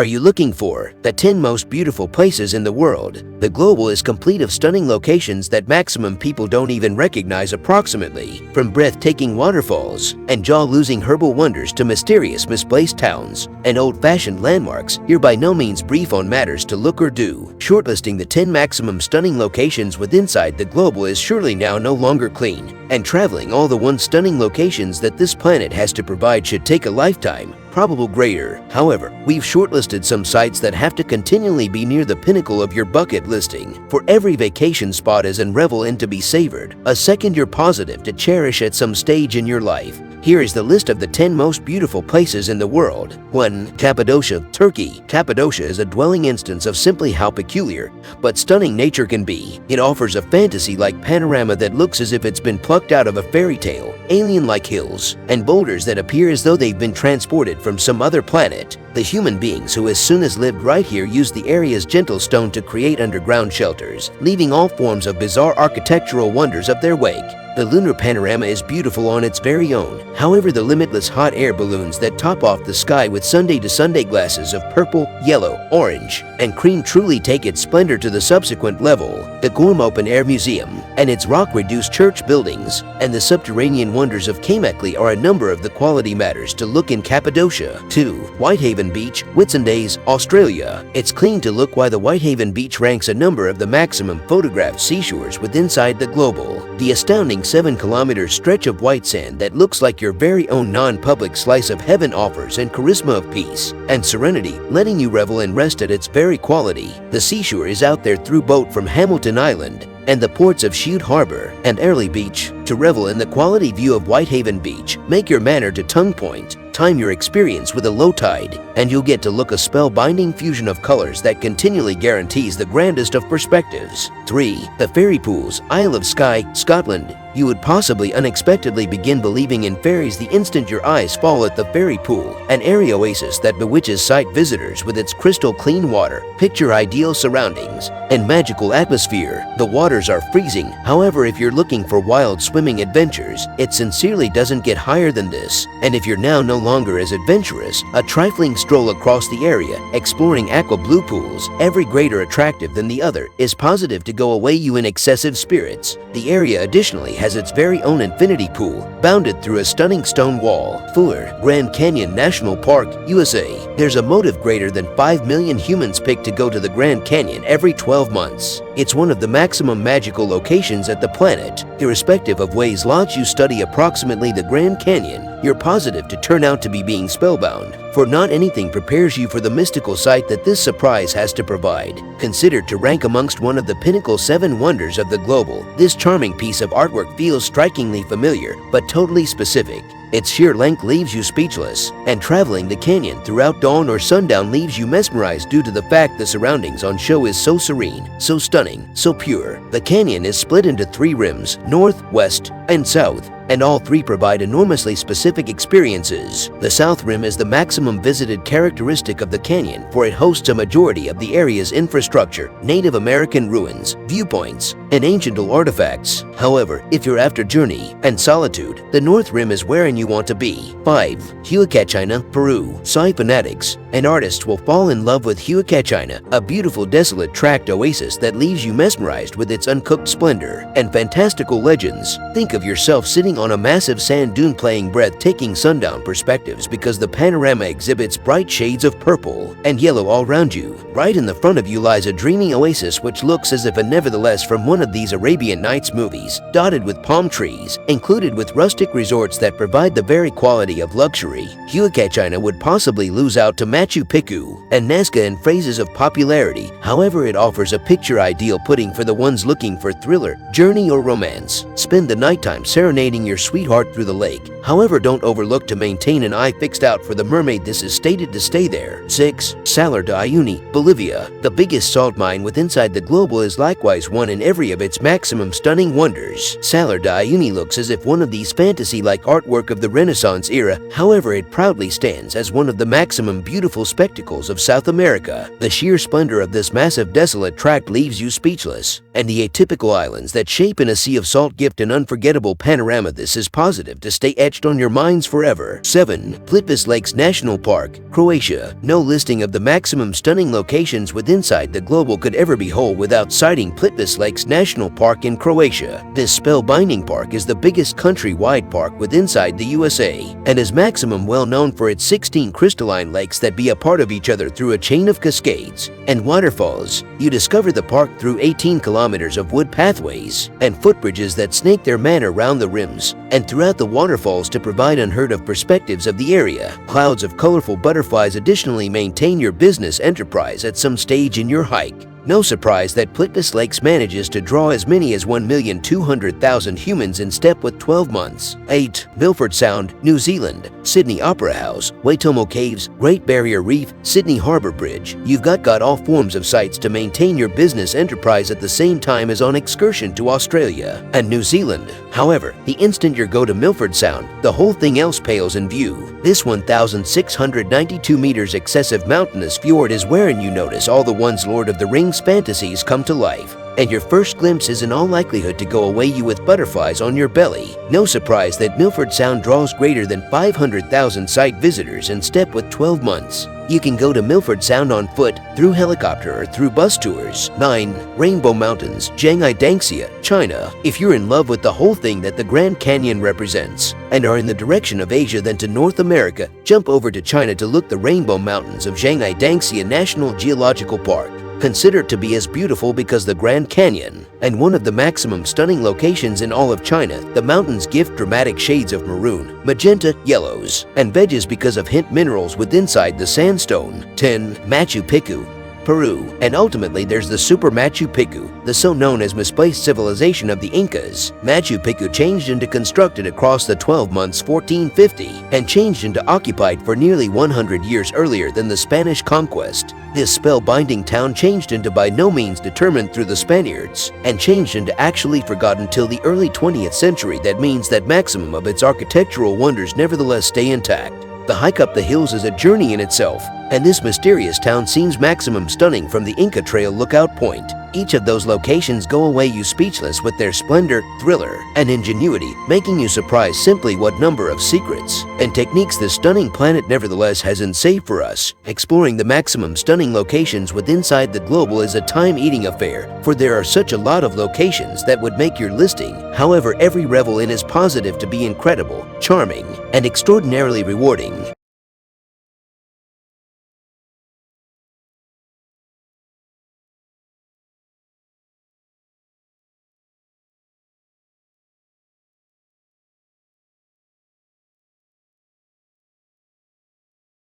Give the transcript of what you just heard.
Are you looking for the 10 most beautiful places in the world? The global is complete of stunning locations that maximum people don't even recognize approximately. From breathtaking waterfalls and jaw-losing herbal wonders to mysterious misplaced towns and old-fashioned landmarks, you're by no means brief on matters to look or do. Shortlisting the 10 maximum stunning locations within the global is surely now no longer clean, and traveling all the one stunning locations that this planet has to provide should take a lifetime, probable greater. However, we've shortlisted some sites that have to continually be near the pinnacle of your bucket listing. For every vacation spot is and revel in to be savored, a second you're positive to cherish at some stage in your life. Here is the list of the 10 most beautiful places in the world. 1. Cappadocia, Turkey. Cappadocia is a dwelling instance of simply how peculiar but stunning nature can be. It offers a fantasy-like panorama that looks as if it's been plucked out of a fairy tale, alien-like hills and boulders that appear as though they've been transported from some other planet. The human beings who as soon as lived right here used the area's gentle stone to create underground shelters, leaving all forms of bizarre architectural wonders of their wake. The lunar panorama is beautiful on its very own. However, the limitless hot air balloons that top off the sky with Sunday to Sunday glasses of purple, yellow, orange, and cream truly take its splendor to the subsequent level. The Gorm Open Air Museum and its rock-reduced church buildings and the subterranean wonders of Kamakli are a number of the quality matters to look in Cappadocia. 2. Whitehaven Beach, Whitsundays, Australia. It's clean to look why the Whitehaven Beach ranks a number of the maximum photographed seashores within the global. The astounding 7-kilometer stretch of white sand that looks like your very own non-public slice of heaven offers an charisma of peace and serenity, letting you revel and rest at its very quality. The seashore is out there through boat from Hamilton Island and the ports of Shute Harbor and Airlie Beach to revel in the quality view of Whitehaven Beach. Make your manner to tongue point. Time your experience with a low tide, and you'll get to look a spellbinding fusion of colors that continually guarantees the grandest of perspectives. 3. The Fairy Pools, Isle of Skye, Scotland. You would possibly unexpectedly begin believing in fairies the instant your eyes fall at the Fairy Pool, an airy oasis that bewitches site visitors with its crystal clean water, picture ideal surroundings, and magical atmosphere. The waters are freezing. However, if you're looking for wild swimming adventures, it sincerely doesn't get higher than this. And if you're now no longer as adventurous, a trifling stroll across the area, exploring aqua blue pools, every greater attractive than the other, is positive to go away you in excessive spirits. The area additionally has its very own infinity pool, bounded through a stunning stone wall. 4. Grand Canyon National Park, USA. There's a motive greater than 5 million humans pick to go to the Grand Canyon every 12 months. It's one of the maximum magical locations at the planet. Irrespective of ways lots you study approximately the Grand Canyon, you're positive to turn out to be being spellbound, for not anything prepares you for the mystical sight that this surprise has to provide. Considered to rank amongst one of the pinnacle 7 wonders of the global, this charming piece of artwork feels strikingly familiar, but totally specific. Its sheer length leaves you speechless, and traveling the canyon throughout dawn or sundown leaves you mesmerized due to the fact the surroundings on show is so serene, so stunning, so pure. The canyon is split into 3 rims, north, west, and south, and all 3 provide enormously specific experiences. The South Rim is the maximum visited characteristic of the canyon, for it hosts a majority of the area's infrastructure, Native American ruins, viewpoints, and ancient artifacts. However, if you're after journey and solitude, the North Rim is wherein you want to be. 5. Huacachina, Peru. Sci fanatics and artists will fall in love with Huacachina, a beautiful desolate tract oasis that leaves you mesmerized with its uncooked splendor and fantastical legends. Think of yourself sitting on a massive sand dune playing breathtaking sundown perspectives because the panorama exhibits bright shades of purple and yellow all around you. Right in the front of you lies a dreamy oasis which looks as if a nevertheless from one of these Arabian Nights movies, dotted with palm trees, included with rustic resorts that provide the very quality of luxury. Huacachina would possibly lose out to Machu Picchu and Nazca in phrases of popularity. However, it offers a picture-ideal pudding for the ones looking for thriller, journey, or romance. Spend the nighttime serenading your sweetheart through the lake. However, don't overlook to maintain an eye fixed out for the mermaid. This is stated to stay there. 6. Salar de Uyuni, Bolivia. The biggest salt mine within the global is likewise one in every of its maximum stunning wonders. Salar de Uyuni looks as if one of these fantasy-like artwork of the Renaissance era. However, it proudly stands as one of the maximum beautiful spectacles of South America. The sheer splendor of this massive desolate tract leaves you speechless, and the atypical islands that shape in a sea of salt gift an unforgettable panorama of this is positive to stay etched on your minds forever. 7. Plitvice Lakes National Park, Croatia. No listing of the maximum stunning locations within the global could ever be whole without citing Plitvice Lakes National Park in Croatia. This spellbinding park is the biggest country-wide park within the USA and is maximum well known for its 16 crystalline lakes that be a part of each other through a chain of cascades and waterfalls. You discover the park through 18 kilometers of wood pathways and footbridges that snake their man around the rims and throughout the waterfalls to provide unheard of perspectives of the area. Clouds of colorful butterflies additionally maintain your business enterprise at some stage in your hike. No surprise that Plitvice Lakes manages to draw as many as 1,200,000 humans in step with 12 months. 8. Milford Sound, New Zealand. Sydney Opera House, Waitomo Caves, Great Barrier Reef, Sydney Harbour Bridge. You've got all forms of sites to maintain your business enterprise at the same time as on excursion to Australia and New Zealand. However, the instant you go to Milford Sound, the whole thing else pales in view. This 1,692 meters excessive mountainous fjord is wherein you notice all the ones Lord of the Rings fantasies come to life, and your first glimpse is in all likelihood to go away you with butterflies on your belly. No surprise that Milford Sound draws greater than 500,000 site visitors in step with 12 months. You can go to Milford Sound on foot, through helicopter, or through bus tours. 9. Rainbow Mountains, Jiangxia, China. If you're in love with the whole thing that the Grand Canyon represents and are in the direction of Asia than to North America, jump over to China to look the Rainbow Mountains of Jiangxia National Geological Park. Considered to be as beautiful because the Grand Canyon and one of the maximum stunning locations in all of China, the mountains gift dramatic shades of maroon, magenta, yellows, and veggies because of hint minerals within the sandstone. 10. Machu Picchu, Peru. And ultimately there's the Super Machu Picchu, the so known as misplaced civilization of the Incas. Machu Picchu changed into constructed across the 12 months 1450 and changed into occupied for nearly 100 years earlier than the Spanish conquest. This spellbinding town changed into by no means determined through the Spaniards and changed into actually forgotten till the early 20th century. That means that maximum of its architectural wonders nevertheless stay intact. The hike up the hills is a journey in itself, and this mysterious town seems maximum stunning from the Inca Trail lookout point. Each of those locations go away you speechless with their splendor, thriller, and ingenuity, making you surprised simply what number of secrets and techniques this stunning planet nevertheless has in save for us. Exploring the maximum stunning locations within the global is a time-eating affair, for there are such a lot of locations that would make your listing. However, every revel in is positive to be incredible, charming, and extraordinarily rewarding.